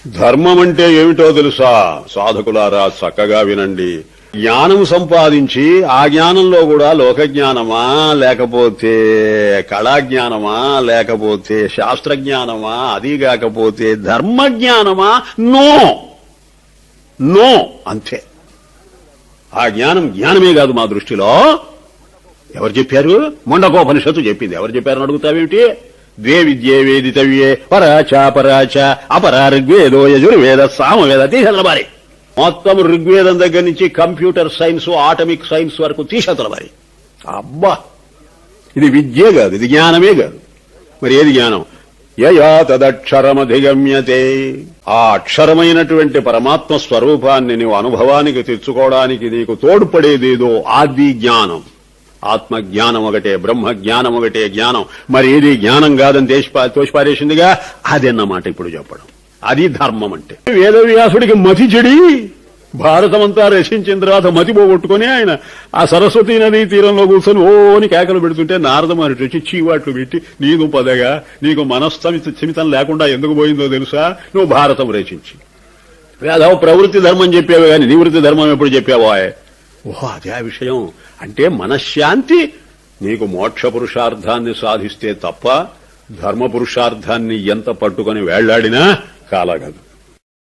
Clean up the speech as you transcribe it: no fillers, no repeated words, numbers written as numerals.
ధర్మం అంటే ఏమిటో తెలుసా? సాధకులారా చక్కగా వినండి. జ్ఞానం సంపాదించి ఆ జ్ఞానంలో కూడా లోక జ్ఞానమా, లేకపోతే కళాజ్ఞానమా, లేకపోతే శాస్త్రజ్ఞానమా, అది కాకపోతే ధర్మజ్ఞానమా? నో నో, అంతే. ఆ జ్ఞానం జ్ఞానమే కాదు మా దృష్టిలో. ఎవరు చెప్పారు? ముండకోపనిషత్తు చెప్పింది. ఎవరు చెప్పారని అడుగుతావేమిటి? ద్వే విద్యే వేదితవ్యే పరాచ అపరా ఋగ్వేదో యజుర్వేద సామవేద తీసెతలబారి. మొత్తం ఋగ్వేదం దగ్గర నుంచి కంప్యూటర్ సైన్స్, ఆటమిక్ సైన్స్ వరకు తీసెతలబారి. అబ్బా, ఇది విద్యే కాదు, ఇది జ్ఞానమే కాదు. మరి ఏది జ్ఞానం? యయా తదక్షరమధిగమ్యతే. ఆ అక్షరమైనటువంటి పరమాత్మ స్వరూపాన్ని నీవు అనుభవానికి తెచ్చుకోవడానికి నీకు తోడ్పడేదేదో అది జ్ఞానం. ఆత్మ జ్ఞానం ఒకటే, బ్రహ్మ జ్ఞానం ఒకటే జ్ఞానం. మరి ఏది జ్ఞానం కాదని తోసిపారేసిందిగా, అదన్నమాట ఇప్పుడు చెప్పడం. అది ధర్మం అంటే. వేదవ్యాసుడికి మతి చెడి భారతమంతా రచించిన తర్వాత మతి పోగొట్టుకుని ఆయన ఆ సరస్వతీ నదీ తీరంలో కూర్చొని ఓని కేకలు పెడుతుంటే నారద మహర్షి వచ్చి చీవాట్లు పెట్టి, నీకు పదగా నీకు మనస్థమితం లేకుండా ఎందుకు పోయిందో తెలుసా? నువ్వు భారతం రచించి వేదవ ప్రవృత్తి ధర్మం చెప్పావు కానీ నివృత్తి ధర్మం ఎప్పుడు చెప్పావో? ఓహో, అదే ఆ విషయం. అంటే మనశ్శాంతి నీకు మోక్ష పురుషార్థాన్ని సాధిస్తే తప్ప ధర్మ పురుషార్థాన్ని ఎంత పట్టుకొని వేళ్లాడినా కాలగదు.